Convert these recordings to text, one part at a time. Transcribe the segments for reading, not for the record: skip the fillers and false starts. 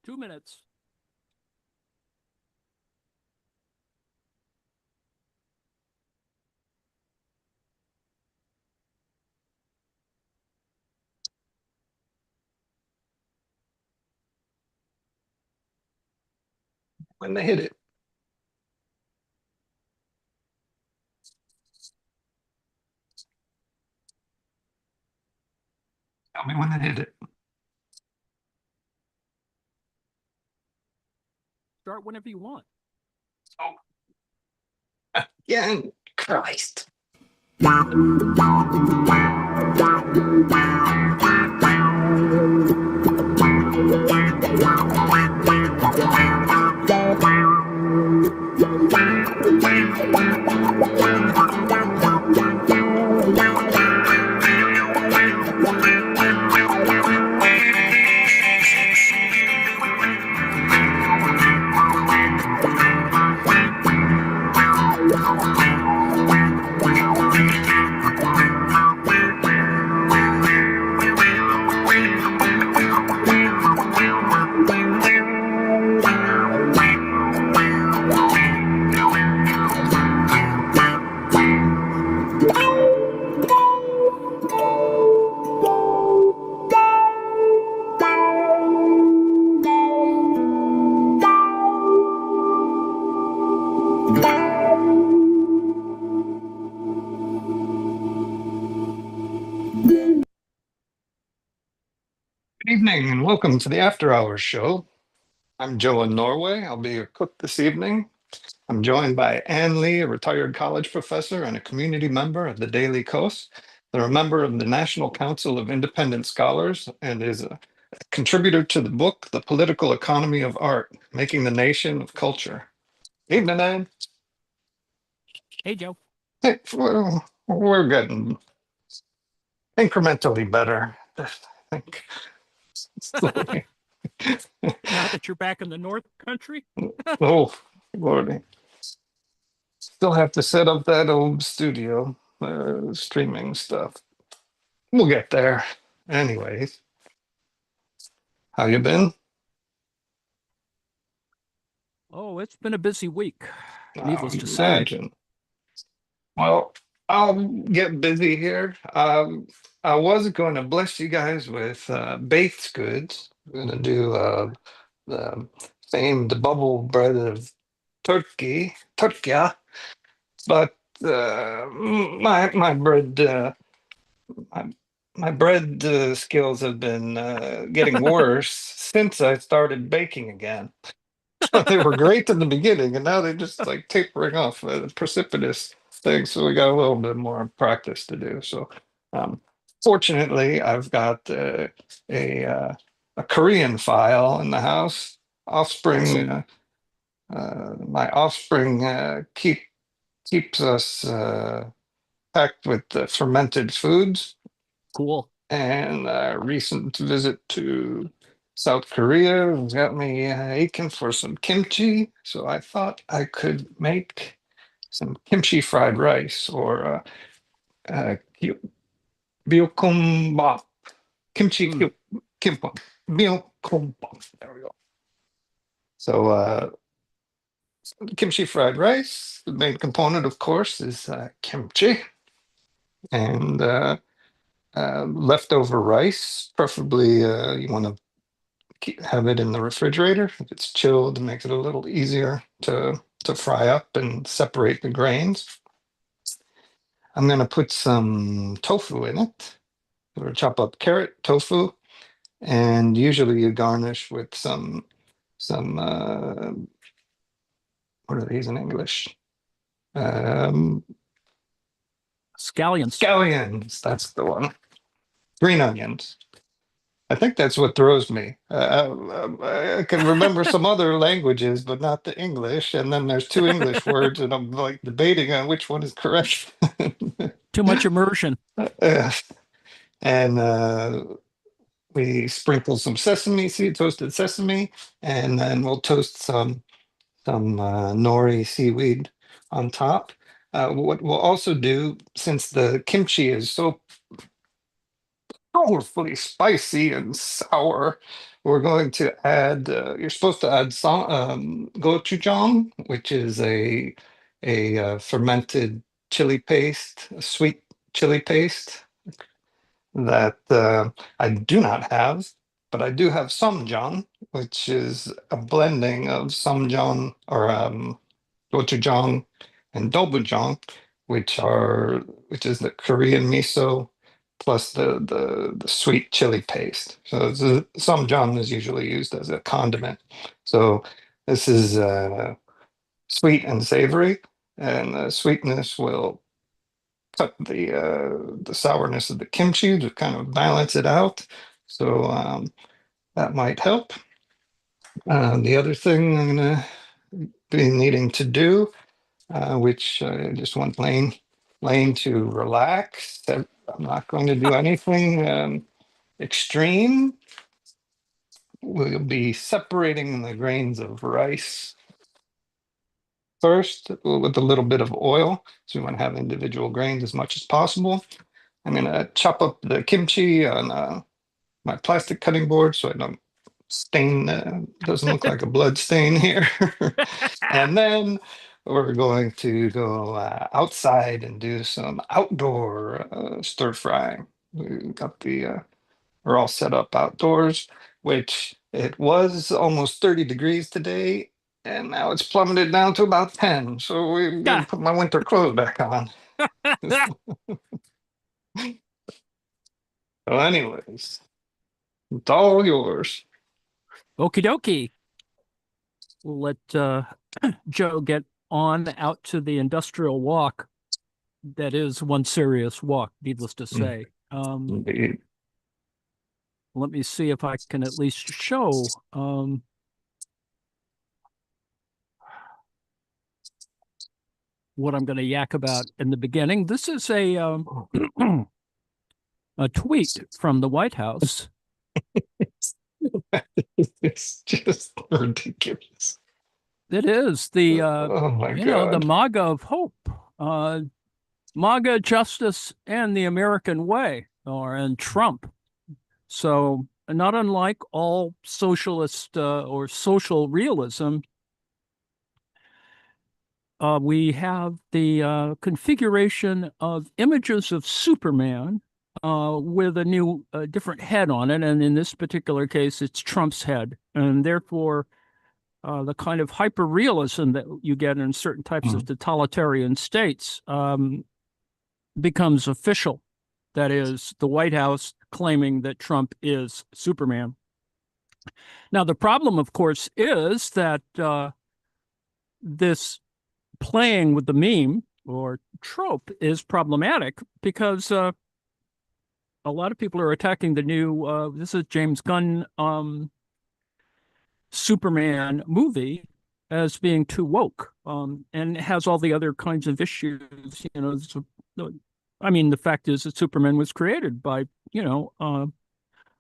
2 minutes. When they hit it. Tell me when they hit it. Start whenever you want. Oh. Again, Christ. Good evening and welcome to the After Hours show. I'm Joe in Norway. I'll be your cook this evening. I'm joined by Ann Lee, a retired college professor and a community member of the Daily Kos. They're a member of the National Council of Independent Scholars and is a contributor to the book, The Political Economy of Art, Making the Nation of Culture. Evening, Ann. Hey, Joe. Hey, we're getting incrementally better, I think. Slowly. Now that you're back in the North Country? Oh, Lordy. Still have to set up that old studio, streaming stuff. We'll get there. Anyways, how you been? Oh, it's been a busy week, needless to say. Imagine. Well, I'll get busy here. I was going to bless you guys with baked goods. I'm going to do the famed bubble bread of Turkey, but my bread my, my bread skills have been getting worse since I started baking again. They were great in the beginning, and now they're just like tapering off a precipitous thing. So we got a little bit more practice to do. So, um, fortunately, I've got a a Korean file in the house. Offspring, my offspring keeps us packed with fermented foods. Cool. And a recent visit to South Korea got me aching for some kimchi. So I thought I could make some kimchi fried rice or bokeumbap. Kimchi kimbap. Bokeumbap. There we go. So kimchi fried rice. The main component, of course, is kimchi and leftover rice. Preferably, you want to have it in the refrigerator. If it's chilled, it makes it a little easier to fry up and separate the grains. I'm going to put some tofu in it, or chop up carrot, tofu, and usually you garnish with some what are these in English? Scallions. Scallions. That's the one. Green onions. I think that's what throws me. I can remember some other languages, but not the English. And then there's two English words, and I'm like debating on which one is correct. Too much immersion. And we sprinkle some sesame seed, toasted sesame, and then we'll toast some nori seaweed on top. What we'll also do, since the kimchi is so powerfully spicy and sour, we're going to add. You're supposed to add some gochujang, which is a fermented chili paste, a sweet chili paste that I do not have, but I do have samjang, which is a blending of samjang or gochujang and dobujang, which is the Korean miso plus the sweet chili paste. So samjang is usually used as a condiment. So this is sweet and savory, and the sweetness will cut the sourness of the kimchi to kind of balance it out. So that might help. The other thing I'm gonna be needing to do, which I just want Lane to relax. I'm not going to do anything extreme. We'll be separating the grains of rice first with a little bit of oil. So we want to have individual grains as much as possible. I'm going to chop up the kimchi on my plastic cutting board so I don't stain, doesn't look like a blood stain here. And then we're going to go outside and do some outdoor stir frying. We're all set up outdoors, which it was almost 30 degrees today, and now it's plummeted down to about 10. So we're gonna put my winter clothes back on. So anyways, it's all yours. Okie dokie. We'll let Joe get on out to the industrial walk. That is one serious walk, needless to say. Indeed. Let me see if I can at least show what I'm going to yak about in the beginning. This is a tweet from the White House. It's just ridiculous. It is the Oh my you know, the God. MAGA of hope, MAGA justice and the American way, and Trump. So not unlike all socialist or social realism, we have the configuration of images of Superman with a new, different head on it. And in this particular case, it's Trump's head. And therefore, the kind of hyper realism that you get in certain types of totalitarian states becomes official. That is, the White House claiming that Trump is Superman. Now, the problem, of course, is that this playing with the meme or trope is problematic because a lot of people are attacking the new, this is James Gunn Superman movie as being too woke, and has all the other kinds of issues. You know, I mean, the fact is that Superman was created by,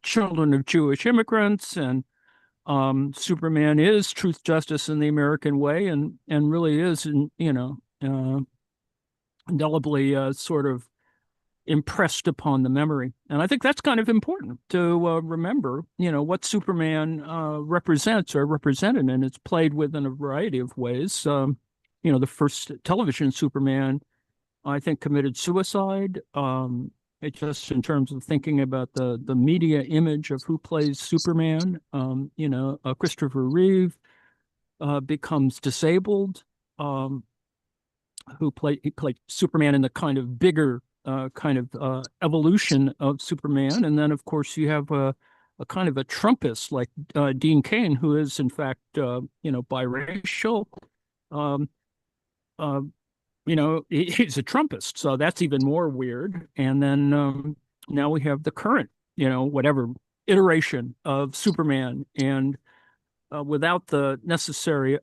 children of Jewish immigrants, and Superman is truth, justice, and the American way, and really is, indelibly sort of impressed upon the memory. And I think that's kind of important to remember, what Superman represents or represented, and it's played with in a variety of ways. The first television Superman, I think, committed suicide. It just in terms of thinking about the media image of who plays Superman. Christopher Reeve becomes disabled. He played Superman in the kind of bigger evolution of Superman. And then, of course, you have a kind of a Trumpist like Dean Cain, who is, in fact, biracial. He's a Trumpist, so that's even more weird. And then now we have the current, whatever iteration of Superman, and without the necessary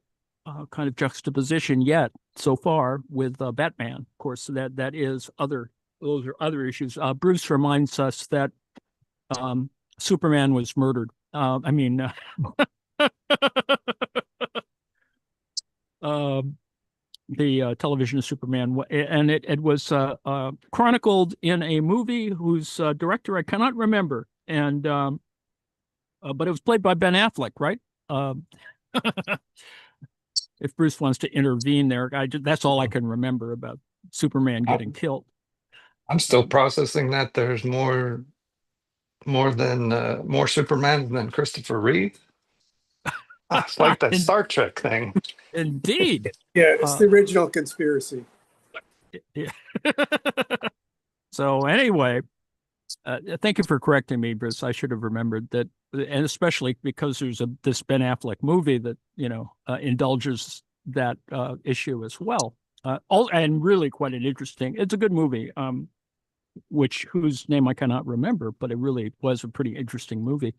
kind of juxtaposition yet so far with Batman. Of course, that is those are other issues. Bruce reminds us that Superman was murdered. The television of Superman, and it was chronicled in a movie whose director I cannot remember, and but it was played by Ben Affleck, right? Uh, if Bruce wants to intervene there, that's all I can remember about Superman I, getting killed. I'm still processing that there's more Superman than Christopher Reeve. Ah, it's like that In, Star Trek thing. indeed. Yeah, it's Uh, the original conspiracy. yeah. So anyway, thank you for correcting me, Bruce. I should have remembered that, and especially because there's this Ben Affleck movie that indulges that issue as well. And really quite an interesting. It's a good movie. Whose name I cannot remember, but it really was a pretty interesting movie.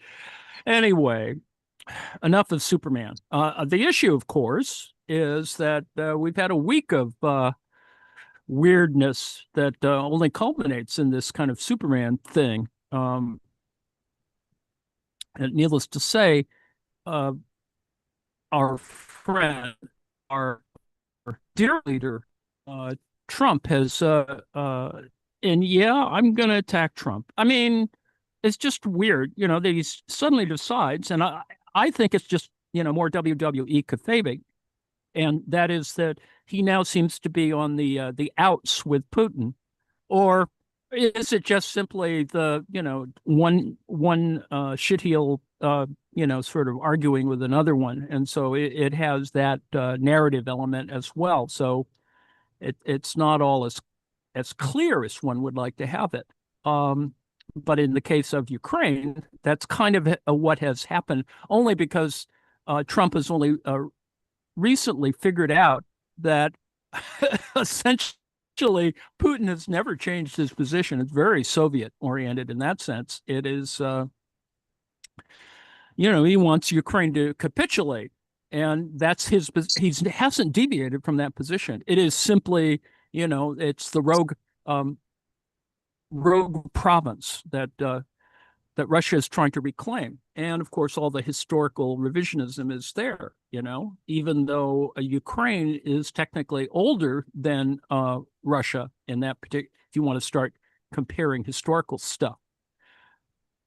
Anyway, enough of Superman. The issue, of course, is that we've had a week of weirdness that only culminates in this kind of Superman thing. And needless to say, uh, our friend, our dear leader, Trump and yeah, I'm going to attack Trump. I mean, it's just weird, that he suddenly decides, and I think it's just, more WWE kayfabe, and that is that he now seems to be on the outs with Putin, or is it just simply the one shitheel sort of arguing with another one, and so it has that narrative element as well. So it's not all as clear as one would like to have it. But in the case of Ukraine, that's kind of what has happened, only because Trump has only recently figured out that essentially Putin has never changed his position. It's very Soviet oriented in that sense. It is, he wants Ukraine to capitulate, and that's he hasn't deviated from that position. It is simply, it's the rogue province that Russia is trying to reclaim. And of course, all the historical revisionism is there, even though Ukraine is technically older than Russia in that particular, if you want to start comparing historical stuff.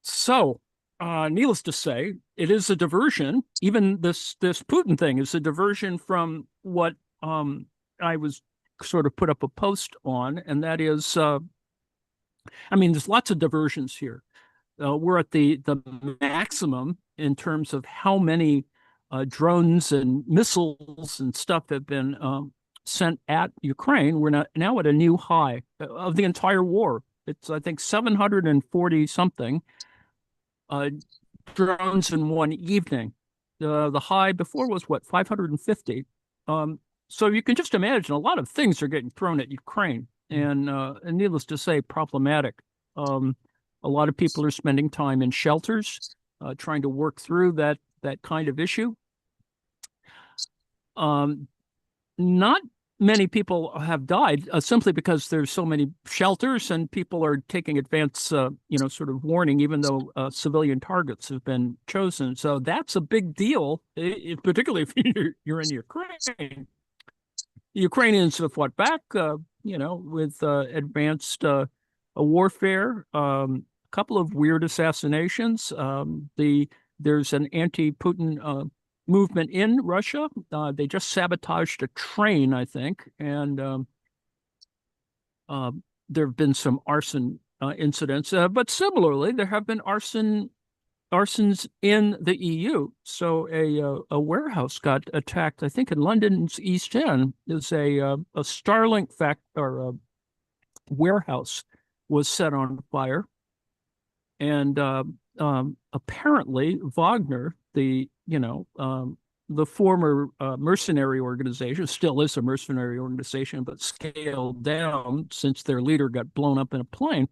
So, needless to say, it is a diversion. Even this Putin thing is a diversion from what I was sort of put up a post on, and that is, there's lots of diversions here. We're at the maximum in terms of how many drones and missiles and stuff have been sent at Ukraine. We're now at a new high of the entire war. It's, I think, 740 something drones in one evening. The high before was what, 550. So you can just imagine a lot of things are getting thrown at Ukraine, and needless to say, problematic. A lot of people are spending time in shelters, trying to work through that kind of issue. Not many people have died simply because there's so many shelters and people are taking advance, sort of warning, even though civilian targets have been chosen. So that's a big deal, particularly if you're in Ukraine. The Ukrainians have fought back, with advanced warfare. Couple of weird assassinations. There's an anti-Putin movement in Russia. They just sabotaged a train, I think, and there have been some arson incidents. But similarly, there have been arsons in the EU. So a warehouse got attacked. I think in London's East End is a Starlink or a warehouse was set on fire. And apparently Wagner, the former mercenary organization, still is a mercenary organization, but scaled down since their leader got blown up in a plane.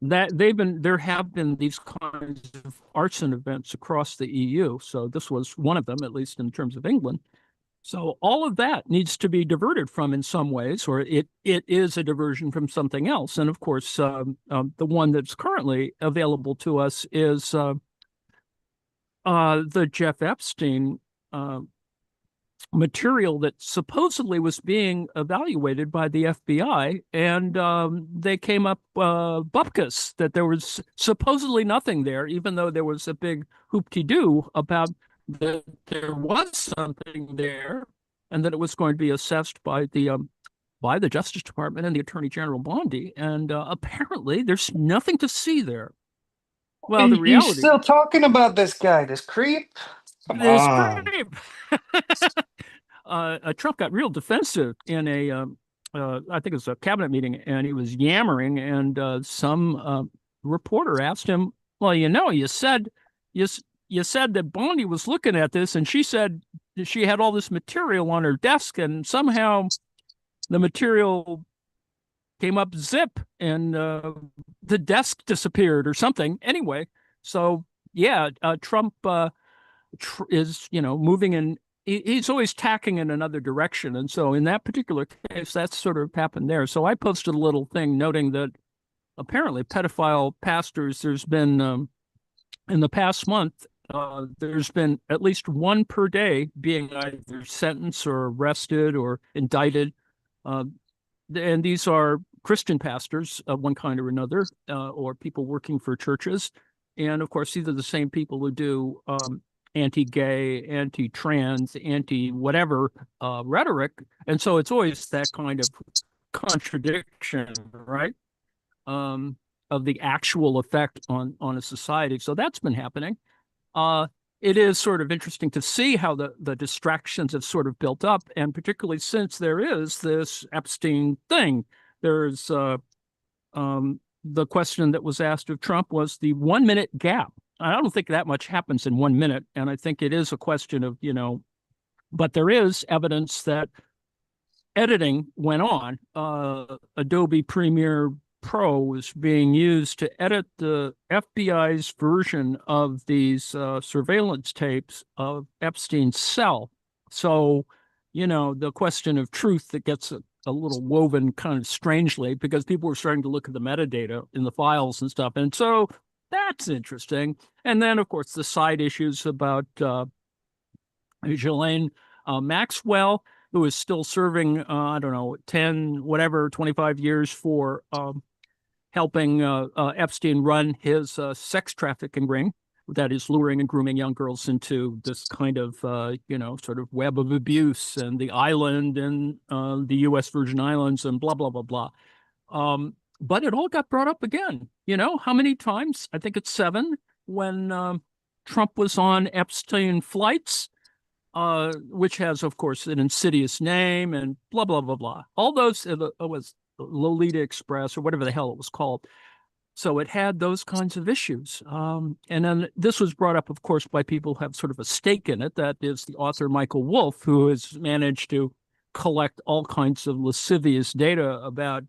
There have been these kinds of arson events across the EU. So this was one of them, at least in terms of England. So all of that needs to be diverted from in some ways, or it is a diversion from something else. And of course, the one that's currently available to us is the Jeff Epstein material that supposedly was being evaluated by the FBI, and they came up bupkis that there was supposedly nothing there, even though there was a big hoop-de-doo about that there was something there, and that it was going to be assessed by the Justice Department and the Attorney General Bondi, and apparently there's nothing to see there. Well, the And you reality still talking about this guy, this creep? Come is on. creep. Trump got real defensive in I think it was a cabinet meeting, and he was yammering, and some reporter asked him, "Well, you you said that Bondi was looking at this, and she said she had all this material on her desk, and somehow the material came up zip, and the desk disappeared or something." Anyway, so yeah, Trump is moving in. He's always tacking in another direction, and so in that particular case, that's sort of happened there. So I posted a little thing noting that apparently pedophile pastors. There's been in the past month. There's been at least one per day being either sentenced or arrested or indicted, and these are Christian pastors of one kind or another, or people working for churches. And of course, these are the same people who do anti-gay, anti-trans, anti-whatever rhetoric. And so it's always that kind of contradiction, right? Of the actual effect on a society. So that's been happening. It is sort of interesting to see how the distractions have sort of built up, and particularly since there is this Epstein thing. There's the question that was asked of Trump was the 1 minute gap. I don't think that much happens in 1 minute, and I think it is a question of but there is evidence that editing went on. Adobe Premiere Pro was being used to edit the FBI's version of these surveillance tapes of Epstein's cell. So, the question of truth that gets a little woven kind of strangely, because people were starting to look at the metadata in the files and stuff. And so that's interesting. And then, of course, the side issues about Ghislaine Maxwell, who is still serving, I don't know, 10, whatever, 25 years for helping Epstein run his sex trafficking ring that is luring and grooming young girls into this kind of, sort of web of abuse, and the island and the U.S. Virgin Islands and blah, blah, blah, blah. But it all got brought up again. How many times? I think it's 7 when Trump was on Epstein flights, which has, of course, an insidious name and blah, blah, blah, blah. All those, it was Lolita Express or whatever the hell it was called. So it had those kinds of issues. And then this was brought up, of course, by people who have sort of a stake in it. That is the author Michael Wolff, who has managed to collect all kinds of lascivious data about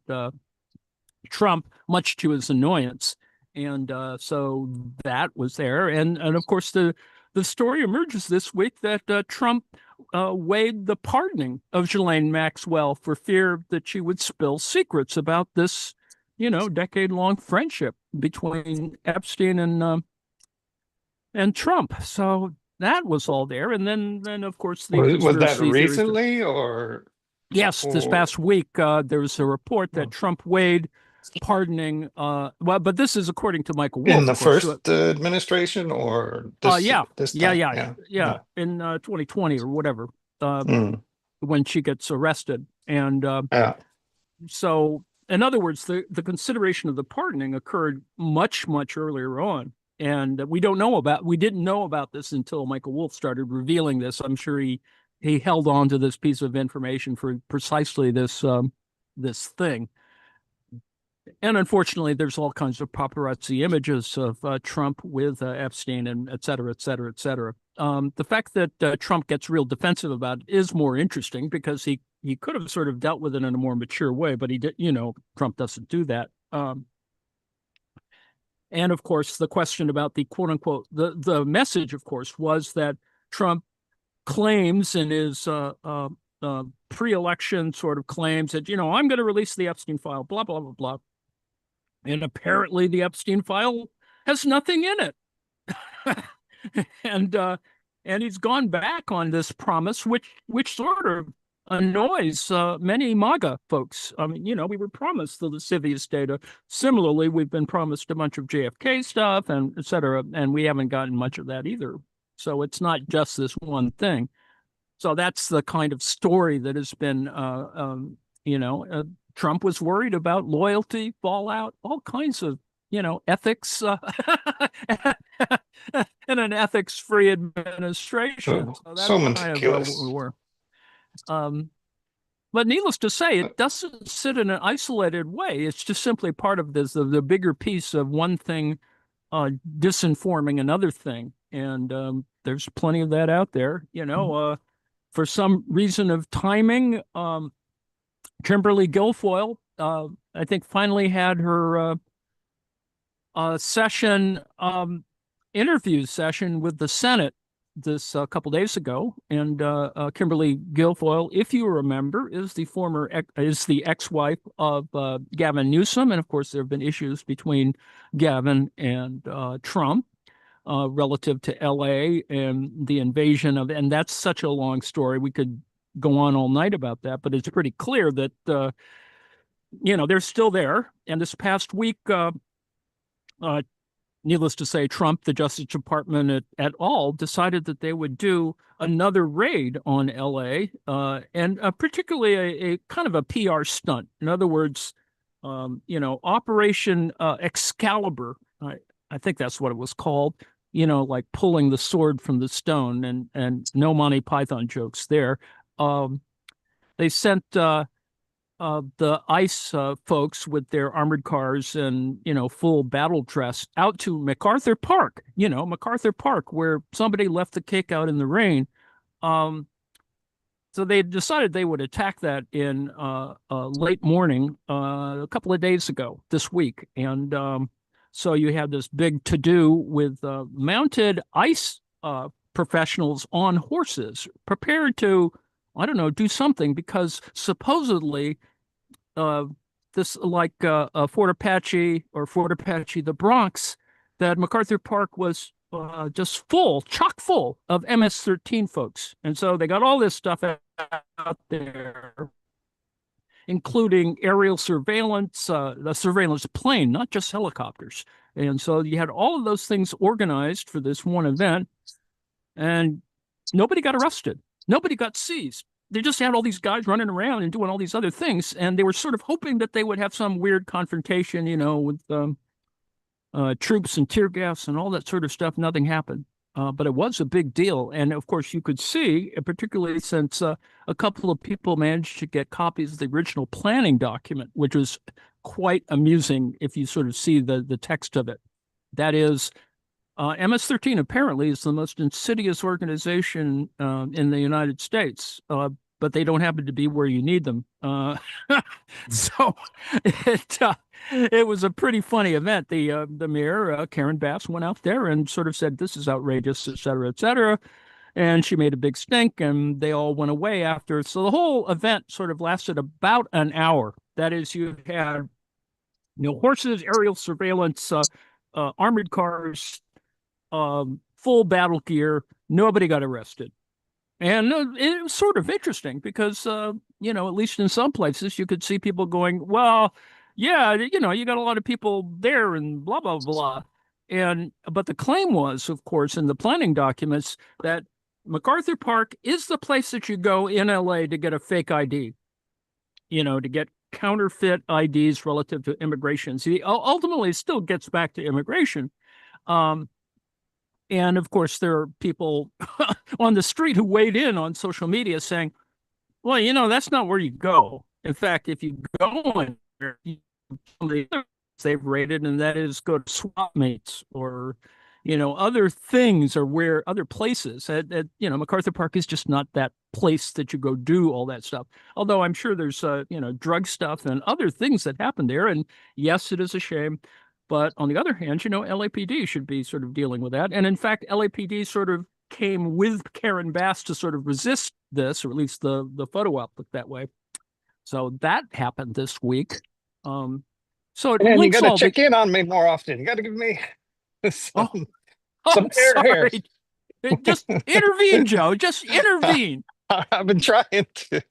Trump, much to his annoyance. And so that was there. And of course, the story emerges this week that Trump waived the pardoning of Ghislaine Maxwell for fear that she would spill secrets about this, decade-long friendship between Epstein and Trump. So that was all there. And then of course, the Was that conspiracy theories. recently or Yes, this past week, there was a report that Trump waived pardoning. But this is according to Michael Wolff, in the of course. first administration or this Yeah, this yeah, time? yeah, yeah. In 2020 or whatever, when she gets arrested, and Yeah. so in other words, the consideration of the pardoning occurred much earlier on, and we didn't know about this until Michael Wolff started revealing this. I'm sure he held on to this piece of information for precisely this this thing. And unfortunately, there's all kinds of paparazzi images of Trump with Epstein and et cetera, et cetera, et cetera. The fact that Trump gets real defensive about it is more interesting, because he could have sort of dealt with it in a more mature way, but he did. Trump doesn't do that. And of course, the question about the quote unquote the message, of course, was that Trump claims in his pre-election sort of claims that I'm going to release the Epstein file, blah blah blah blah. And apparently the Epstein file has nothing in it. And and he's gone back on this promise, which sort of annoys many MAGA folks. I mean, we were promised the lascivious data. Similarly, we've been promised a bunch of JFK stuff and et cetera, and we haven't gotten much of that either. So it's not just this one thing. So that's the kind of story that has been, Trump was worried about loyalty, fallout, all kinds of, ethics, in an ethics-free administration. So So that's kind of where we meticulous. were. Um, but needless to say, it doesn't sit in an isolated way. It's just simply part of this, the bigger piece of one thing disinforming another thing. And there's plenty of that out there. For some reason of timing, Kimberly Guilfoyle, I think, finally had her interview session with the Senate this a couple days ago. And Kimberly Guilfoyle, if you remember, is the ex-wife of Gavin Newsom. And of course, there have been issues between Gavin and Trump. Relative to LA and the invasion and that's such a long story. We could go on all night about that, but it's pretty clear that, they're still there. And this past week, needless to say, Trump, the Justice Department at all, decided that they would do another raid on LA, and particularly a kind of a PR stunt. In other words, Operation Excalibur. I think that's what it was called, like pulling the sword from the stone, and no Monty Python jokes there. They sent the ICE folks with their armored cars and, full battle dress out to MacArthur Park, where somebody left the cake out in the rain. So they decided they would attack that in late morning a couple of days ago this week. And so you had this big to-do with mounted ICE professionals on horses prepared to, I don't know, do something, because supposedly this, like Fort Apache the Bronx, that MacArthur Park was just chock full of MS-13 folks. And so they got all this stuff out there, including aerial surveillance, the surveillance plane, not just helicopters. And so you had all of those things organized for this one event, and nobody got arrested. Nobody got seized. They just had all these guys running around and doing all these other things, and they were sort of hoping that they would have some weird confrontation, with troops and tear gas and all that sort of stuff. Nothing happened. But it was a big deal. And of course, you could see, particularly since a couple of people managed to get copies of the original planning document, which was quite amusing if you sort of see the text of it. That is, MS-13 apparently is the most insidious organization in the United States, but they don't happen to be where you need them. So it was a pretty funny event. The mayor, Karen Bass, went out there and sort of said, "This is outrageous," et cetera, et cetera. And she made a big stink, and they all went away after. So the whole event sort of lasted about an hour. That is, you had horses, aerial surveillance, armored cars, full battle gear. Nobody got arrested. And it was sort of interesting because, at least in some places, you could see people going, well, yeah, you got a lot of people there and blah, blah, blah. But the claim was, of course, in the planning documents, that MacArthur Park is the place that you go in LA to get a fake ID, to get counterfeit IDs relative to immigration. See, ultimately, it still gets back to immigration. And of course, there are people on the street who weighed in on social media saying, well, that's not where you go. In fact, if you go in there, they've rated, and that is go to swap meets or, other things, or where other places. MacArthur Park is just not that place that you go do all that stuff. Although I'm sure there's, drug stuff and other things that happen there. And yes, it is a shame. But on the other hand, LAPD should be sort of dealing with that. And in fact, LAPD sort of came with Karen Bass to sort of resist this, or at least the photo op looked that way. So that happened this week. So it And you links got to all check in on me more often. You got to give me some, oh, some air here. sorry. Just intervene, Joe. Just intervene. I've been trying to.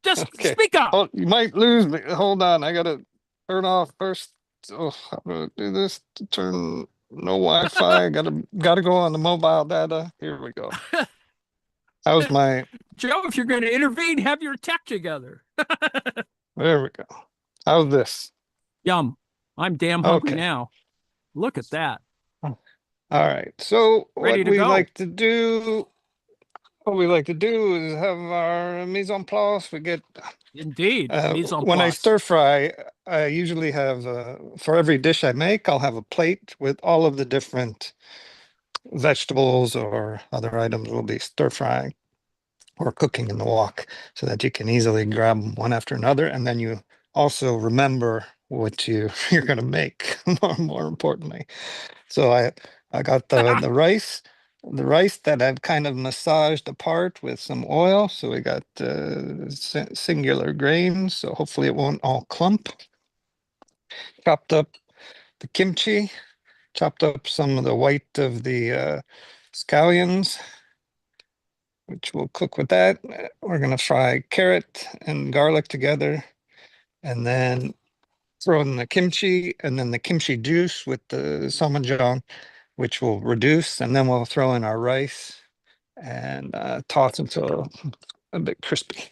Just Okay. speak up. Oh, you might lose me. Hold on. I gotta turn off first. Oh, I'm gonna do this to turn no Wi-Fi. Gotta go on the mobile data. Here we go. How's my Joe, if you're going to intervene, have your tech together. there we go. How's this? Yum. I'm damn hungry Okay. now. Look at that. All right. So Ready to go. what we like to do is have our mise en place. We get Indeed. Mise en when I place. stir fry, I usually have for every dish I make, I'll have a plate with all of the different vegetables or other items we'll be stir frying or cooking in the wok so that you can easily grab them one after another. And then you also remember what you're going to make, more importantly. So I got the rice that I've kind of massaged apart with some oil. So we got singular grains. So hopefully it won't all clump. Chopped up the kimchi, chopped up some of the white of the scallions, which we'll cook with that. We're gonna fry carrot and garlic together, and then throw in the kimchi, and then the kimchi juice with the ssamanjang, which will reduce, and then we'll throw in our rice and toss until a bit crispy.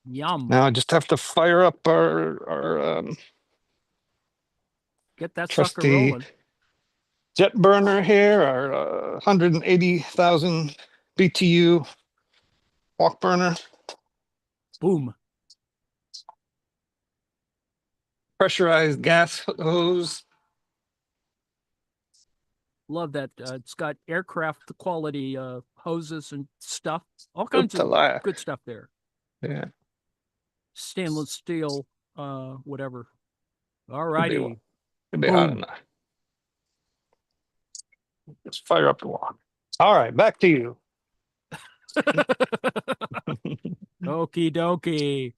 Yum. Now I just have to fire up our Get that sucker trusty rolling. jet burner here, our 180,000 BTU wok burner, Boom. pressurized gas hose. Love that. It's got aircraft quality hoses and stuff. All kinds of Ooptala. good stuff there. Yeah, Stainless steel, whatever. All should be, righty. should be hot Boom. enough. Just fire up the wok. All right, back to you. Okie dokie.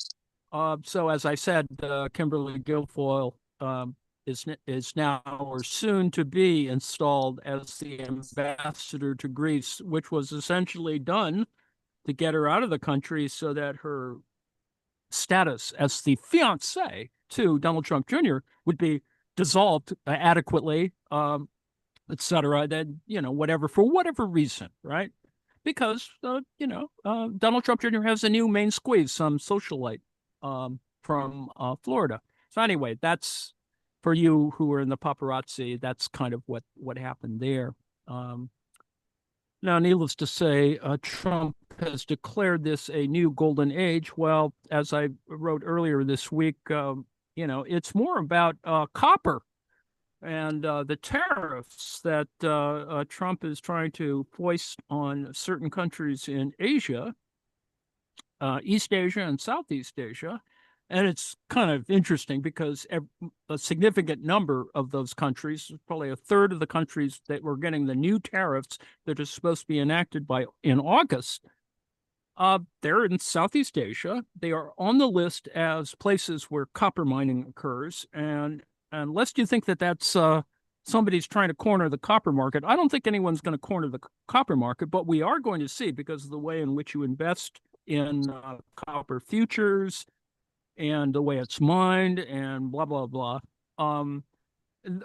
So as I said, Kimberly Guilfoyle is now or soon to be installed as the ambassador to Greece, which was essentially done to get her out of the country so that her status as the fiance to Donald Trump Jr. would be dissolved adequately, etc. Then whatever for whatever reason, right? Because Donald Trump Jr. has a new main squeeze, some socialite from Florida. So anyway, that's for you who are in the paparazzi. That's kind of what happened there. Now, needless to say, Trump has declared this a new golden age. Well, as I wrote earlier this week, it's more about copper and the tariffs that Trump is trying to foist on certain countries in Asia, East Asia and Southeast Asia. And it's kind of interesting because a significant number of those countries, probably a third of the countries that were getting the new tariffs that are supposed to be enacted in August, they're in Southeast Asia. They are on the list as places where copper mining occurs. And lest you think that that's somebody's trying to corner the copper market, I don't think anyone's going to corner the copper market, but we are going to see because of the way in which you invest in copper futures and the way it's mined and blah, blah, blah.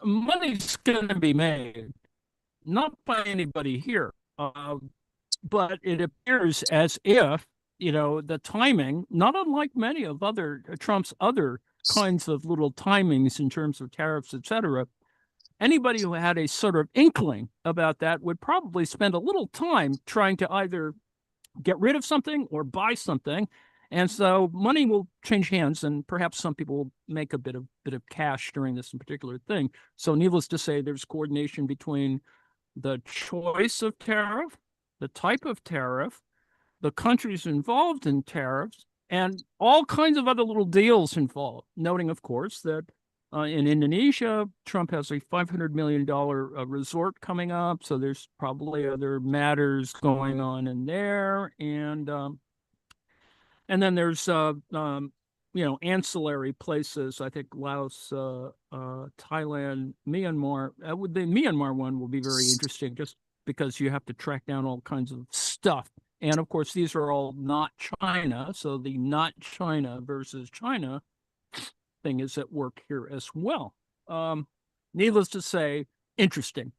Money's going to be made, not by anybody here, but it appears as if, the timing, not unlike many of Trump's other kinds of little timings in terms of tariffs, et cetera, anybody who had a sort of inkling about that would probably spend a little time trying to either get rid of something or buy something. And so money will change hands, and perhaps some people will make a bit of cash during this particular thing. So needless to say, there's coordination between the choice of tariff, the type of tariff, the countries involved in tariffs, and all kinds of other little deals involved. Noting, of course, that in Indonesia, Trump has a $500 million resort coming up. So there's probably other matters going on in there. And then there's ancillary places. I think Laos, Thailand, Myanmar. The Myanmar one will be very interesting. Just because you have to track down all kinds of stuff. And of course, these are all not China. So the not China versus China thing is at work here as well. Needless to say, interesting.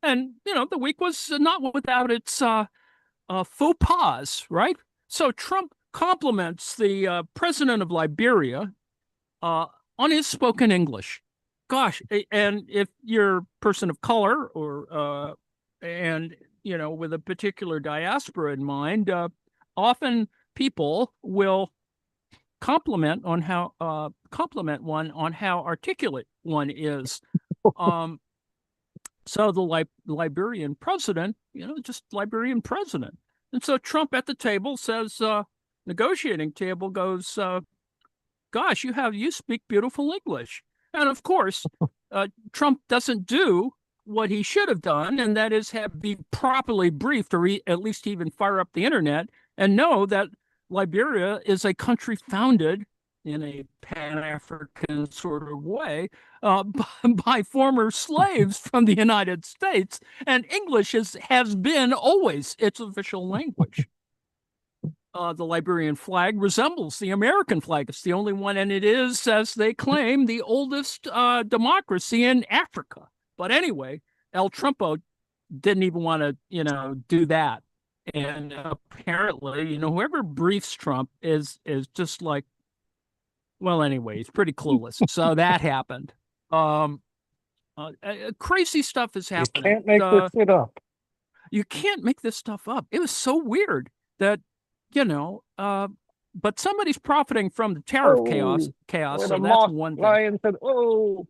And, the week was not without its faux pas, right? So Trump compliments the president of Liberia on his spoken English. Gosh, and if you're a person of color or and with a particular diaspora in mind, often people will compliment one on how articulate one is. So the Liberian president, just Liberian president, and so Trump at the table says, negotiating table goes, "Gosh, you speak beautiful English." And of course, Trump doesn't do what he should have done, and that is be properly briefed, or at least even fire up the internet and know that Liberia is a country founded in a Pan-African sort of way by former slaves from the United States, and English has been always its official language. The Liberian flag resembles the American flag. It's the only one, and it is, as they claim, the oldest democracy in Africa. But anyway, El Trumpo didn't even want to, do that. And apparently, whoever briefs Trump is just like, well, anyway, he's pretty clueless. So that happened. Crazy stuff is happening. You can't make this shit up. You can't make this stuff up. It was so weird that, but somebody's profiting from the tariff chaos. So that's one thing. Lion said,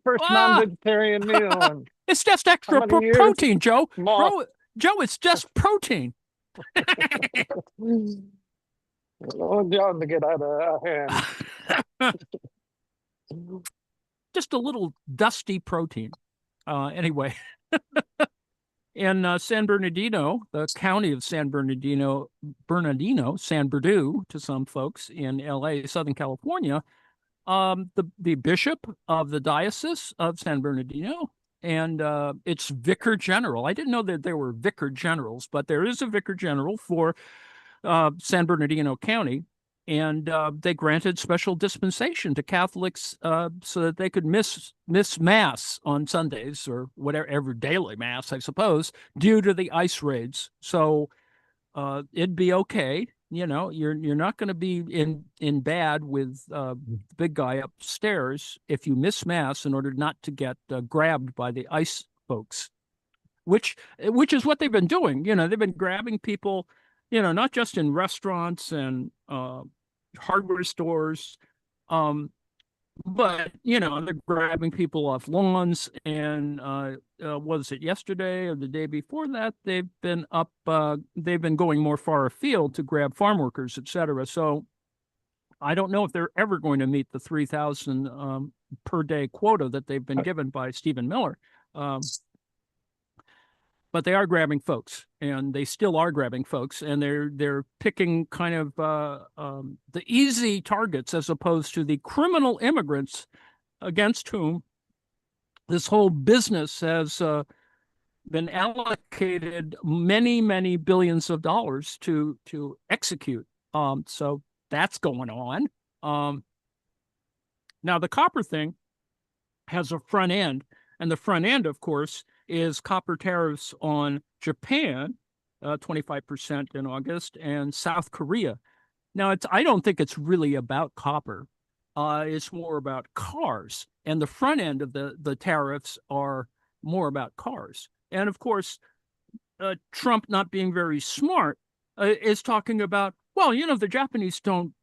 first non-vegetarian meal. It's just extra protein, Joe. Joe, it's just protein. John to get out of hand. Just a little dusty protein. Anyway, in San Bernardino, the county of San Bernardino, San Bernardino to some folks in LA, Southern California, the bishop of the Diocese of San Bernardino and its vicar general. I didn't know that there were vicar generals, but there is a vicar general for San Bernardino County, and they granted special dispensation to Catholics so that they could miss Mass on Sundays or whatever, daily Mass, I suppose, due to the ICE raids. So it'd be okay. You're not going to be in bad with the big guy upstairs if you miss Mass in order not to get grabbed by the ICE folks, which is what they've been doing. They've been grabbing people, not just in restaurants and hardware stores, but they're grabbing people off lawns. And was it yesterday or the day before that? They've been going more far afield to grab farm workers, etc. So I don't know if they're ever going to meet the 3,000 per day quota that they've been given by Stephen Miller. But they are grabbing folks, and they still are grabbing folks, and they're picking kind of the easy targets as opposed to the criminal immigrants against whom this whole business has been allocated many, many billions of dollars to execute. So that's going on. Now the copper thing has a front end, and the front end, of course, is copper tariffs on Japan, 25% in August, and South Korea. Now, I don't think it's really about copper. It's more about cars. And the front end of the tariffs are more about cars. And of course, Trump, not being very smart, is talking about, well, the Japanese don't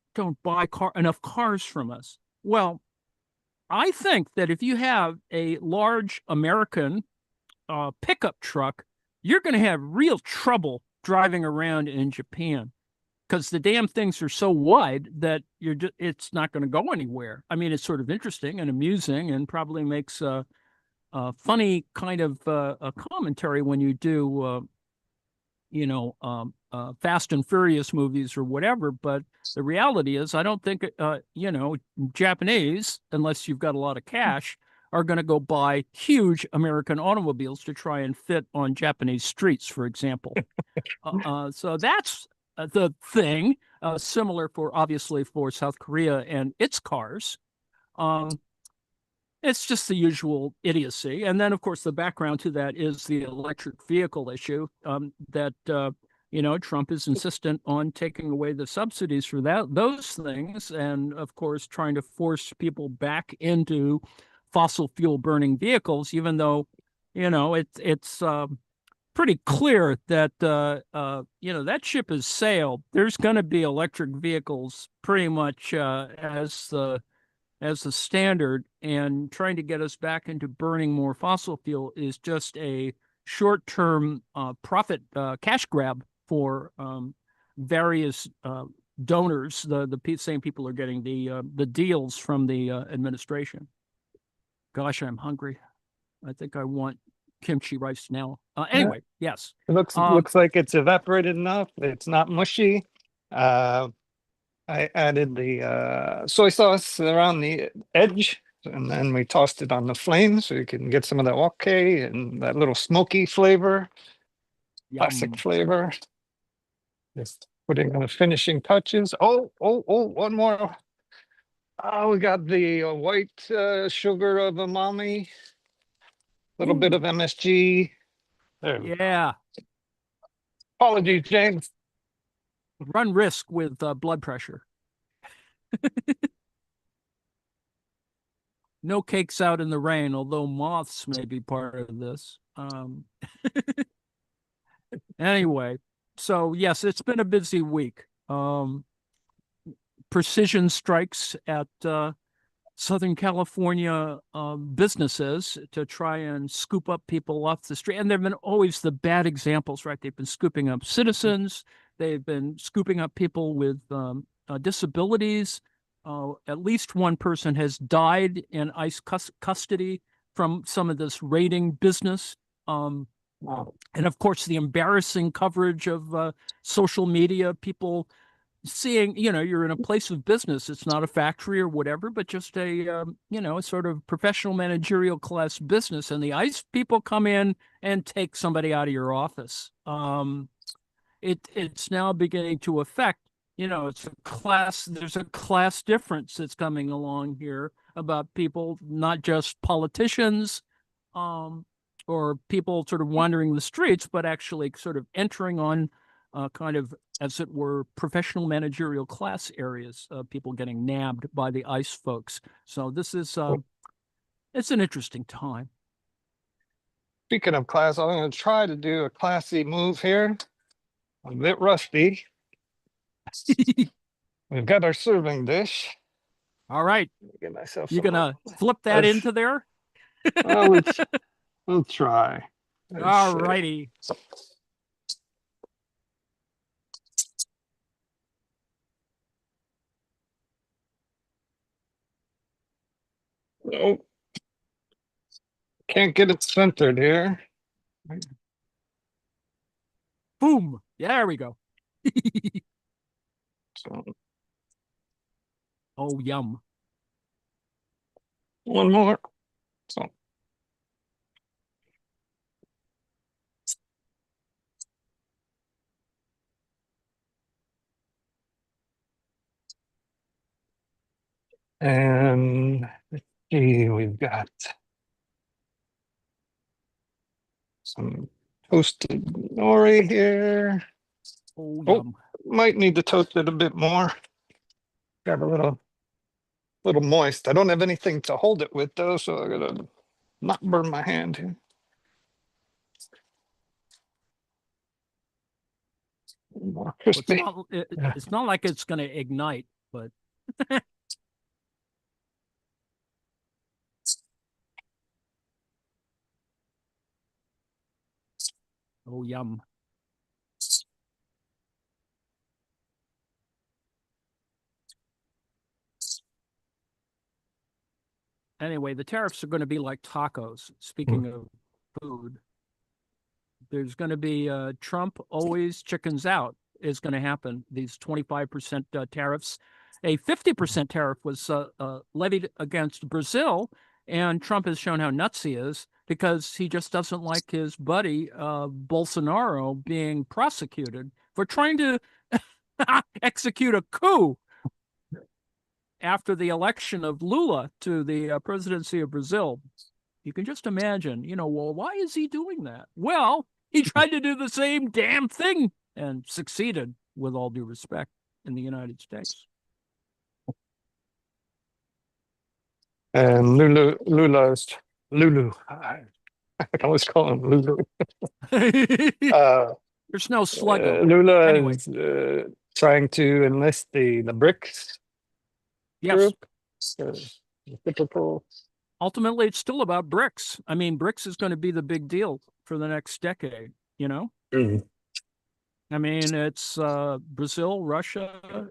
buy enough cars from us. Well, I think that if you have a large American pickup truck, you're going to have real trouble driving around in Japan because the damn things are so wide that it's not going to go anywhere. I mean, it's sort of interesting and amusing and probably makes a funny kind of a commentary when you do, Fast and Furious movies or whatever. But the reality is, I don't think, Japanese, unless you've got a lot of cash, are going to go buy huge American automobiles to try and fit on Japanese streets, for example. So that's the thing. Similar for obviously for South Korea and its cars. Um, it's just the usual idiocy. And then, of course, the background to that is the electric vehicle issue that, Trump is insistent on taking away the subsidies for those things. And, of course, trying to force people back into fossil fuel burning vehicles, even though, it's pretty clear that, that ship has sailed. There's going to be electric vehicles pretty much as the standard, and trying to get us back into burning more fossil fuel is just a short-term profit cash grab for various donors. The same people are getting the deals from the administration. Gosh, I'm hungry. I think I want kimchi rice now. Anyway, yes. It looks like it's evaporated enough. It's not mushy. I added the soy sauce around the edge, and then we tossed it on the flame so you can get some of that wok and that little smoky flavor, classic flavor. Just putting on the finishing touches. Oh, one more. Oh, we got the white sugar of umami, a little bit of MSG. There. Yeah. Apologies, James. Run risk with blood pressure. No cakes out in the rain, although moths may be part of this. Anyway, so yes, it's been a busy week. Precision strikes at Southern California businesses to try and scoop up people off the street. And there have been always the bad examples, right? They've been scooping up citizens. They've been scooping up people with disabilities. At least one person has died in ICE custody from some of this raiding business. And of course, the embarrassing coverage of social media, people seeing, you're in a place of business. It's not a factory or whatever, but just a sort of professional managerial class business. And the ICE people come in and take somebody out of your office. It's now beginning to affect, there's a class difference that's coming along here about people, not just politicians, or people sort of wandering the streets, but actually sort of entering on kind of, as it were, professional managerial class areas, people getting nabbed by the ICE folks. So this is, it's an interesting time. Speaking of class, I'm going to try to do a classy move here. I'm a bit rusty. We've got our serving dish. All right. Get myself. You're going to flip that into there? Well, we'll try. All righty. Nope. Can't get it centered here. Boom. Yeah, there we go. So, oh, yum. One more. So. And let's see, we've got some toasted nori here. Oh, yum. Might need to toast it a bit more. Got a little moist. I don't have anything to hold it with though, so I gotta not burn my hand here. More crispy. It's not like it's going to ignite, but oh, yum. Anyway, the tariffs are going to be like tacos. Speaking of food, there's going to be Trump always chickens out is going to happen. These 25% tariffs. A 50% tariff was levied against Brazil, And Trump has shown how nuts he is because he just doesn't like his buddy Bolsonaro being prosecuted for trying to execute a coup after the election of Lula to the presidency of Brazil. You can just imagine, well, why is he doing that? Well, he tried to do the same damn thing and succeeded, with all due respect, in the United States. And Lulu. I always call him Lulu. There's no Sluggo. Lula Anyway. is trying to enlist the BRICS Yes. group. Typical. Ultimately, it's still about BRICS. I mean, BRICS is going to be the big deal for the next decade, Mm. I mean, it's Brazil, Russia,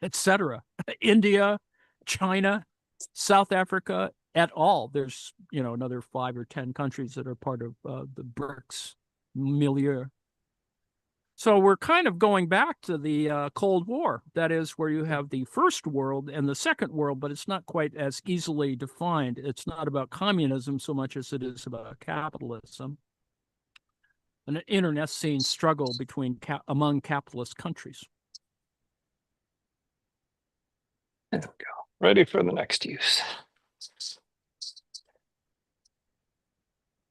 etc. India, China, South Africa, et al. There's, another 5 or 10 countries that are part of the BRICS milieu. So we're kind of going back to the Cold War. That is where you have the first world and the second world, but it's not quite as easily defined. It's not about communism so much as it is about capitalism. An internecine struggle among capitalist countries. There we go. Ready for the next use.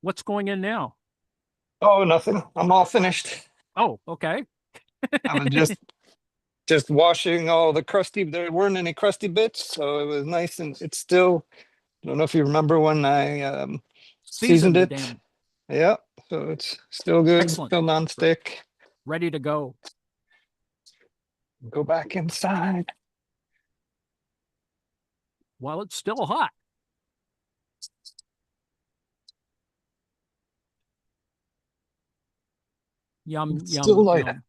What's going in now? Oh, nothing. I'm all finished. Oh, okay. I was just washing all the crusty. There weren't any crusty bits, so it was nice, and it's still. I don't know if you remember when I seasoned it. Damn. Yeah, so it's still good. Excellent. Still nonstick. Ready to go. Go back inside while it's still hot. Yum, it's yum, still light. yum.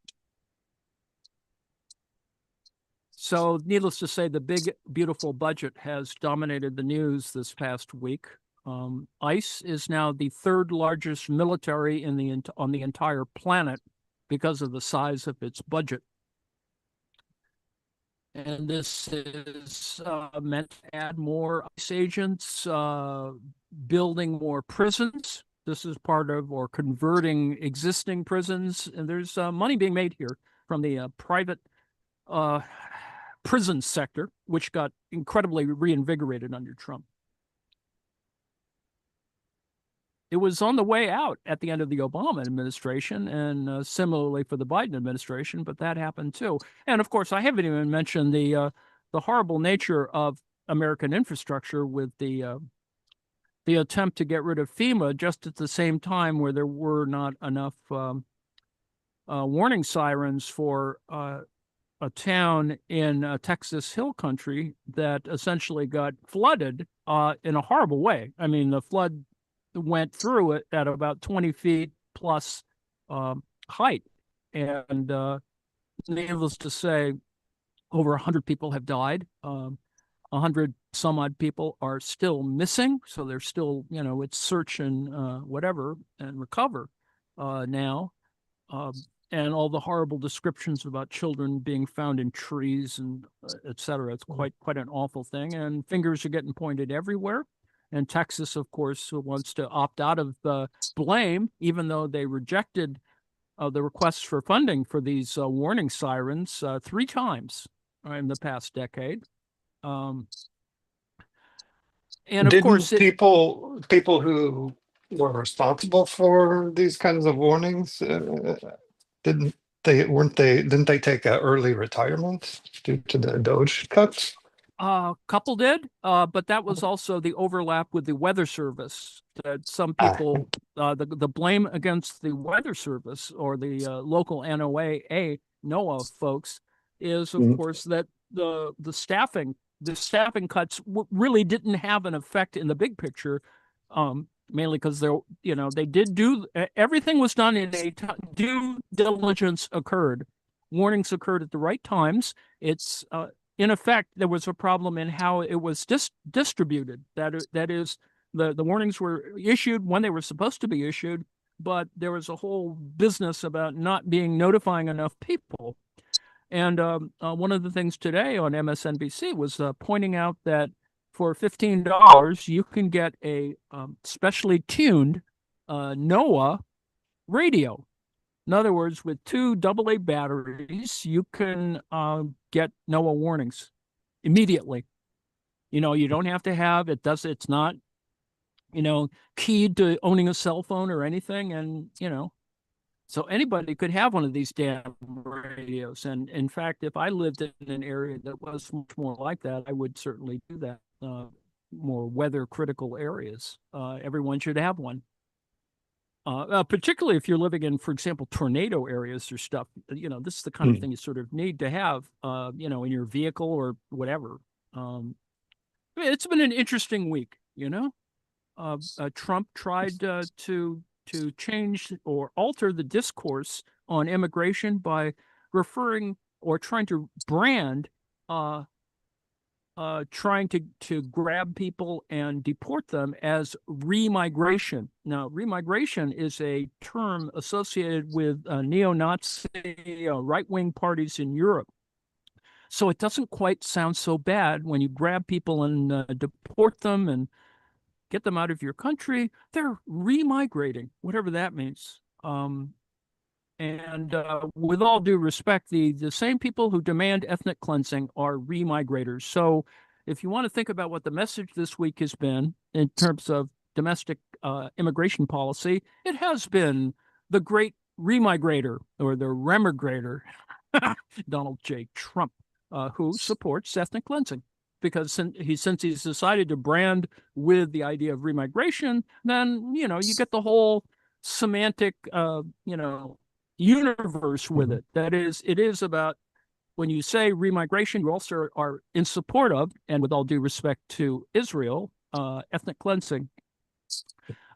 So needless to say, the big, beautiful budget has dominated the news this past week. ICE is now the third largest military on the entire planet because of the size of its budget. And this is meant to add more ICE agents, building more prisons. This is part of, or converting existing prisons. And there's money being made here from the private prison sector, which got incredibly reinvigorated under Trump. It was on the way out at the end of the Obama administration, and similarly for the Biden administration, but that happened too. And of course, I haven't even mentioned the horrible nature of American infrastructure with the attempt to get rid of FEMA just at the same time where there were not enough warning sirens for a town in Texas Hill Country that essentially got flooded in a horrible way. I mean, the flood went through it at about 20 feet plus height. And needless to say, over 100 people have died. 100 some odd people are still missing. So they're still, it's search and whatever and recover now. And all the horrible descriptions about children being found in trees and et cetera. It's quite an awful thing. And fingers are getting pointed everywhere. And Texas, of course, wants to opt out of the blame, even though they rejected the requests for funding for these warning sirens 3 times in the past decade. And of course, people who were responsible for these kinds of warnings didn't they take early retirement due to the Doge cuts? A couple did, but that was also the overlap with the Weather Service. That some people, the blame against the Weather Service or the local NOAA folks is, of course, that the staffing cuts really didn't have an effect in the big picture, mainly because they did do everything was done in due diligence occurred, warnings occurred at the right times. It's in effect, there was a problem in how it was distributed. That is, the warnings were issued when they were supposed to be issued, but there was a whole business about not notifying enough people. And one of the things today on MSNBC was pointing out that for $15, you can get a specially tuned NOAA radio. In other words, with two AA batteries, you can get NOAA warnings immediately. You don't have to have it. It's not, keyed to owning a cell phone or anything. And, so anybody could have one of these damn radios. And in fact, if I lived in an area that was much more like that, I would certainly do that. More weather critical areas. Everyone should have one. Particularly if you're living in, for example, tornado areas or stuff. This is the kind of thing you sort of need to have, in your vehicle or whatever. It's been an interesting week. Trump tried to change or alter the discourse on immigration by referring or trying to brand trying to grab people and deport them as remigration. Now, remigration is a term associated with neo-Nazi right-wing parties in Europe. So it doesn't quite sound so bad when you grab people and deport them and get them out of your country. They're remigrating, whatever that means. And with all due respect, the same people who demand ethnic cleansing are remigrators. So if you want to think about what the message this week has been in terms of domestic immigration policy, it has been the great remigrator or the remigrator, Donald J. Trump, who supports ethnic cleansing. Because since he's decided to brand with the idea of remigration, then, you get the whole semantic, universe with it. That is, it is about, when you say remigration, you also are in support of, and with all due respect to Israel, ethnic cleansing.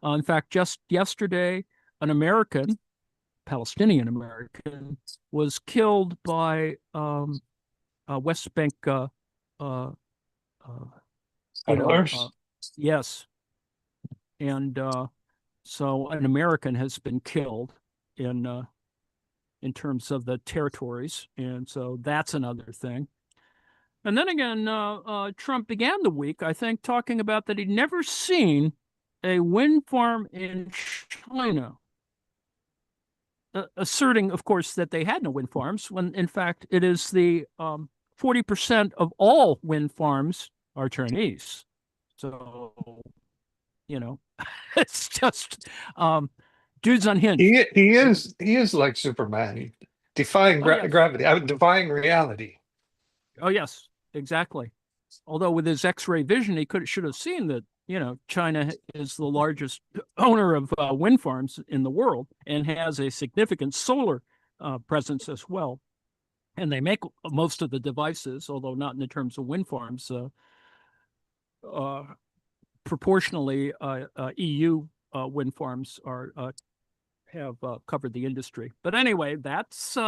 In fact, just yesterday, an American, Palestinian American, was killed by West Bank yes. And so an American has been killed in terms of the territories. And so that's another thing. And then again, Trump began the week, I think, talking about that he'd never seen a wind farm in China, asserting, of course, that they had no wind farms, when in fact it is the 40% of all wind farms are Chinese. So, it's just dude's unhinged. He is like Superman, defying gravity, defying reality. Oh yes, exactly. Although with his X-ray vision, he should have seen that China is the largest owner of wind farms in the world and has a significant solar presence as well. And they make most of the devices, although not in the terms of wind farms. Proportionally, EU wind farms have covered the industry. But anyway, that's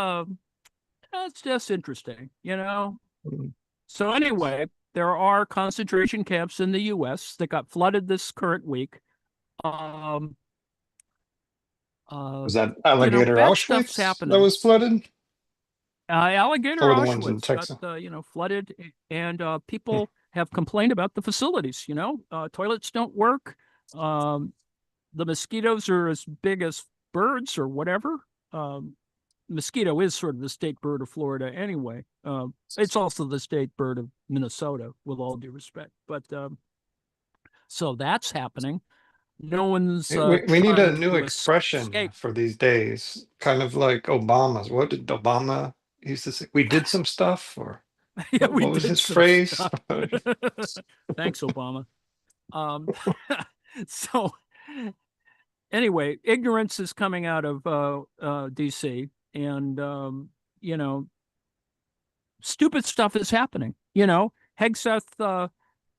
just interesting, So anyway, there are concentration camps in the U.S. that got flooded this current week. Was that Alligator Auschwitz that was flooded? Alligator or the ones in Auschwitz Texas? got people have complained about the facilities. Toilets don't work. The mosquitoes are as big as birds or whatever. Mosquito is sort of the state bird of Florida anyway. It's also the state bird of Minnesota, with all due respect. But so that's happening. No one's. We need a new expression for these days, kind of like Obama's. What did Obama used to say? We did some stuff, or yeah, what was his phrase? Thanks, Obama. So anyway, ignorance is coming out of DC, and stupid stuff is happening. Hegseth,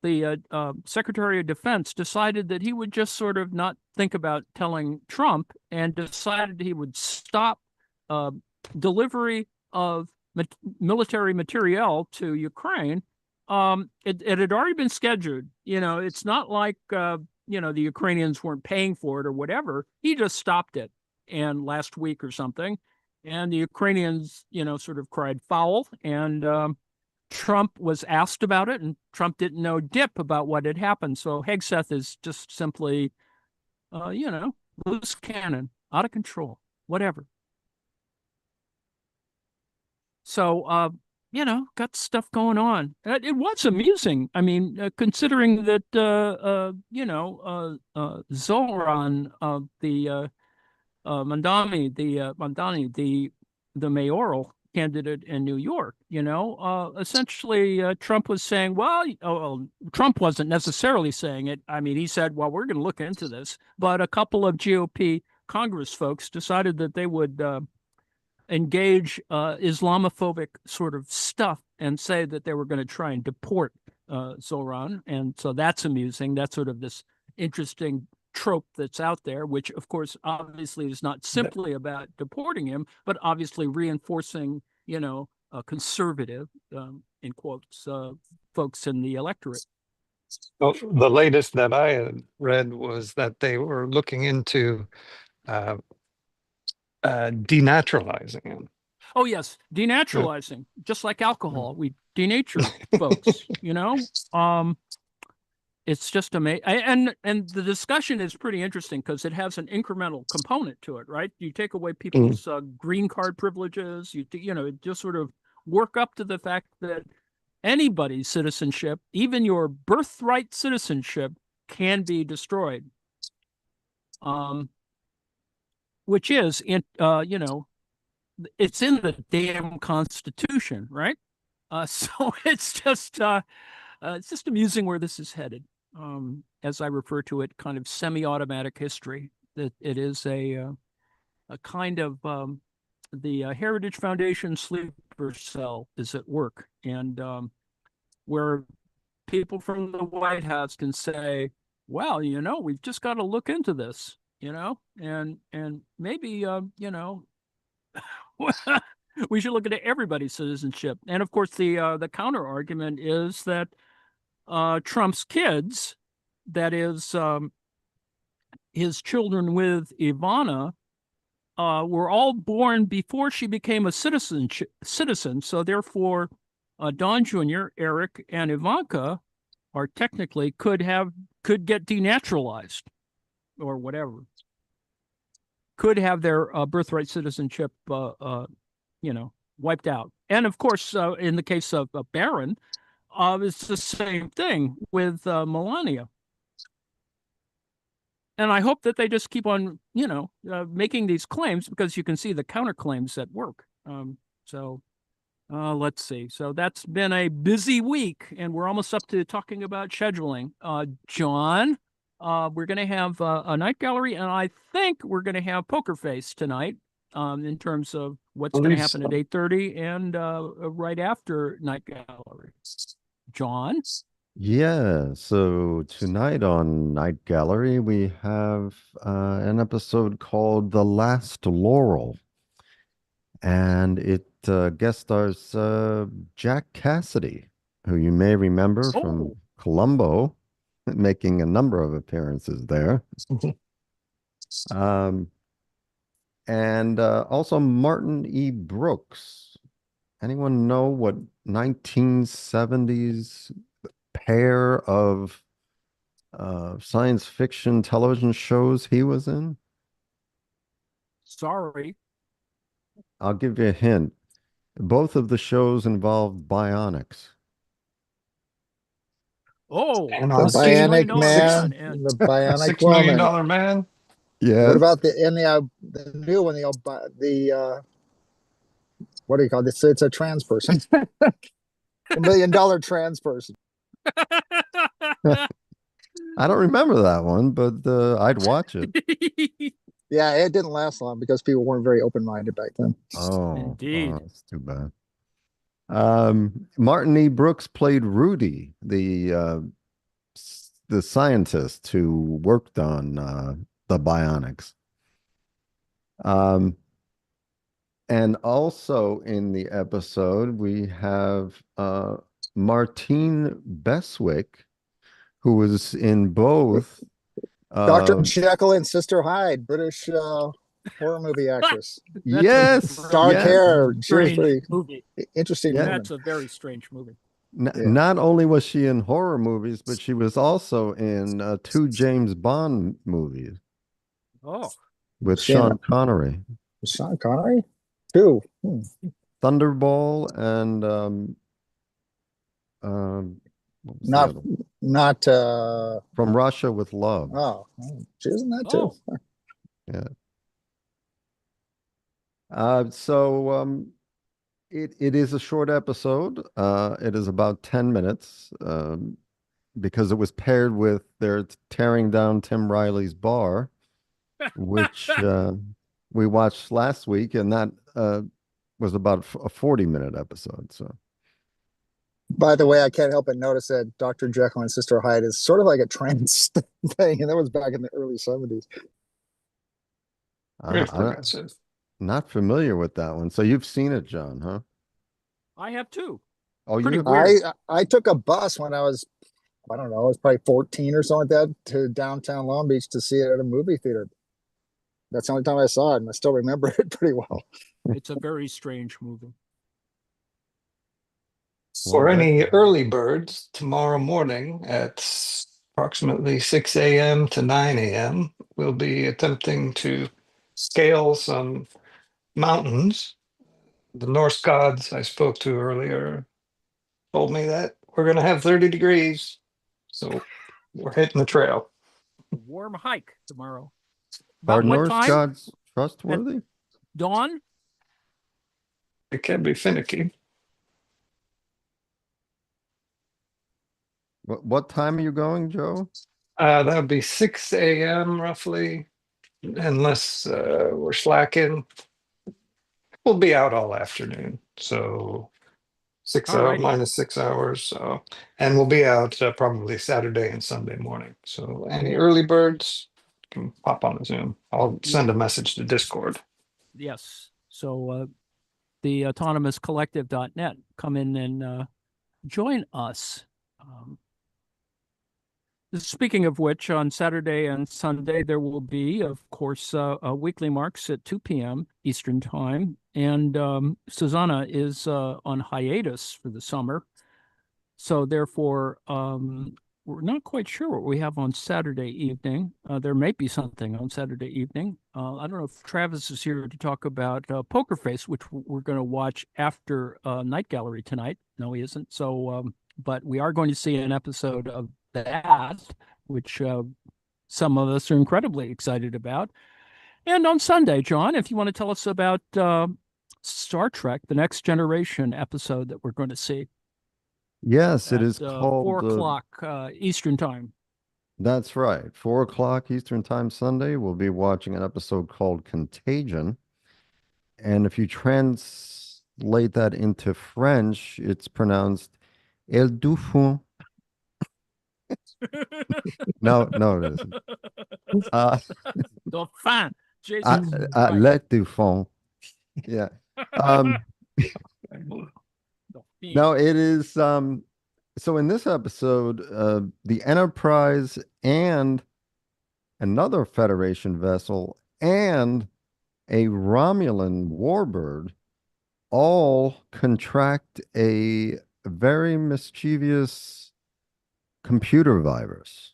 the Secretary of Defense, decided that he would just sort of not think about telling Trump, and decided he would stop delivery of military materiel to Ukraine. It had already been scheduled. It's not like the Ukrainians weren't paying for it or whatever. He just stopped it, and last week or something, and the Ukrainians sort of cried foul, and Trump was asked about it, and Trump didn't know dip about what had happened. So Hegseth is just simply, loose cannon, out of control, whatever. So, got stuff going on. It was amusing. I mean, considering that, Zoran, Mandani, the mayoral candidate in New York, essentially Trump was saying, well, Trump wasn't necessarily saying it. I mean, he said, well, we're going to look into this. But a couple of GOP Congress folks decided that they would engage Islamophobic sort of stuff and say that they were going to try and deport Zoran. And so that's amusing. That's sort of this interesting trope that's out there, which of course obviously is not simply about deporting him, but obviously reinforcing, a conservative, in quotes, folks in the electorate. Well, the latest that I had read was that they were looking into denaturalizing him. Oh yes, denaturalizing, just like alcohol. We denature folks, it's just amazing. And the discussion is pretty interesting because it has an incremental component to it, right? You take away people's green card privileges, just sort of work up to the fact that anybody's citizenship, even your birthright citizenship, can be destroyed. Which is, it's in the damn Constitution, right? So it's just amusing where this is headed. As I refer to it, kind of semi-automatic history. That it is a kind of the Heritage Foundation sleeper cell is at work, and where people from the White House can say, "Well, we've just got to look into this," and maybe we should look at everybody's citizenship. And of course, the counter argument is that Trump's kids, that is, his children with Ivana, were all born before she became a citizen. So therefore, Don Jr., Eric, and Ivanka are technically could get denaturalized or whatever. Could have their birthright citizenship, wiped out. And of course, in the case of Barron, it's the same thing with Melania. And I hope that they just keep on, making these claims, because you can see the counterclaims at work. Let's see. So that's been a busy week, and we're almost up to talking about scheduling. John, we're going to have a night gallery, and I think we're going to have Poker Face tonight, in terms of what's going to happen at 8:30 and right after night gallery. John? Yeah, so tonight on Night Gallery, we have an episode called The Last Laurel. And it guest stars Jack Cassidy, who you may remember from Columbo, making a number of appearances there. And also Martin E. Brooks. Anyone know what 1970s pair of science fiction television shows he was in? Sorry. I'll give you a hint. Both of the shows involved bionics. The $6 Bionic Man and the Bionic million Woman. man. Yeah. What about the new one? What do you call it? It's a trans person. $1 million trans person. I don't remember that one, but I'd watch it. Yeah, it didn't last long because people weren't very open-minded back then. Oh, indeed. That's too bad. Martin E. Brooks played Rudy, the scientist who worked on the bionics. And also in the episode, we have Martine Beswick, who was in both Dr. Jekyll and Sister Hyde, British horror movie actress. That's Yes, a Dark yes. hair. She was strange pretty movie. interesting Yeah. woman. That's a very strange movie. Yeah. Not only was she in horror movies, but she was also in 2 James Bond movies Oh, with She in Sean Connery. Sean Connery? Two. Thunderball and what was the Not other? not From Russia with Love. oh, she was in that too. oh, Yeah. So it is a short episode. It is about 10 minutes because it was paired with they're tearing down Tim Riley's bar, which we watched last week, and that was about a 40-minute episode. So By the way, I can't help but notice that Dr. Jekyll and Sister Hyde is sort of like a trance thing, and that was back in the early 70s. Very I'm progressive. not familiar with that one. So you've seen it, John, huh? I have two. Oh, Pretty you weird. I took a bus when I was, I don't know, I was probably 14 or something like that, to downtown Long Beach to see it at a movie theater. That's the only time I saw it, and I still remember it pretty well. It's a very strange movie. For Well, any early birds, tomorrow morning at approximately 6 a.m. to 9 a.m., we'll be attempting to scale some mountains. The Norse gods I spoke to earlier told me that we're going to have 30 degrees. So we're hitting the trail. Warm hike tomorrow. Are About what Norse time? gods trustworthy? Dawn? It can be finicky. What time are you going, Joe? That would be 6 a.m. roughly, unless we're slacking. We'll be out all afternoon. So All righty. minus 6 hours. So, and we'll be out probably Saturday and Sunday morning. So any Cool. early birds can pop on the Zoom. I'll send a message to Discord. Yes. So the autonomouscollective.net, come in and join us. Speaking of which, on Saturday and Sunday, there will be, of course, weekly marks at 2 p.m. Eastern Time. And Susanna is on hiatus for the summer. So therefore, we're not quite sure what we have on Saturday evening. There may be something on Saturday evening. I don't know if Travis is here to talk about Poker Face, which we're going to watch after Night Gallery tonight. No, he isn't. So, but we are going to see an episode of that, which some of us are incredibly excited about. And on Sunday, John, if you want to tell us about Star Trek, The Next Generation episode that we're going to see. Yes, it at, is called 4 o'clock Eastern Time. That's right. 4 o'clock Eastern Time Sunday, we'll be watching an episode called Contagion. And if you translate that into French, it's pronounced El Dauphin. No, it isn't. Dauphin. Jesus Le Dauphin. Yeah. No, it is so in this episode, the Enterprise and another Federation vessel and a Romulan warbird all contract a very mischievous computer virus.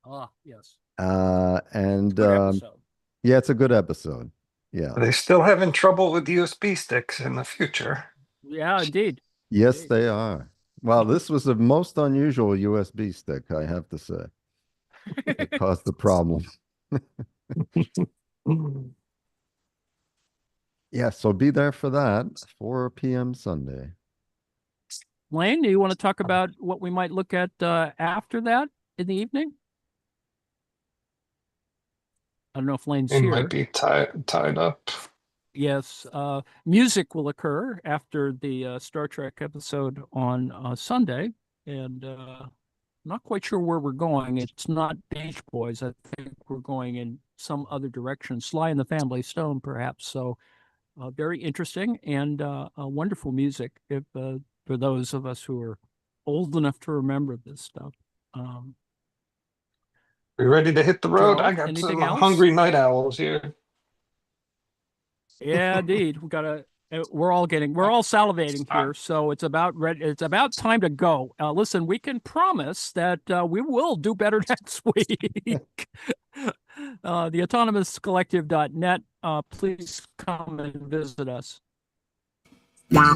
Ah, yes. And Good episode. yeah, it's a good episode. Yeah. Are they still having trouble with USB sticks in the future? Yeah, indeed. Yes, they are. Well, this was the most unusual USB stick, I have to say. It caused the problem. Yeah, so be there for that, 4 p.m. Sunday. Lane, do you want to talk about what we might look at after that in the evening? I don't know if Lane's It here. might be tied up. Yes, music will occur after the Star Trek episode on Sunday, and not quite sure where we're going. It's not Beach Boys. I think we're going in some other direction. Sly and the Family Stone, perhaps. So very interesting and wonderful music if for those of us who are old enough to remember this stuff. We ready to hit the road? Joe, I got anything some else? hungry night owls here. Yeah, indeed. We're all salivating here. So it's about time to go. Listen, we can promise that we will do better next week. theautonomouscollective.net. Please come and visit us. Wow.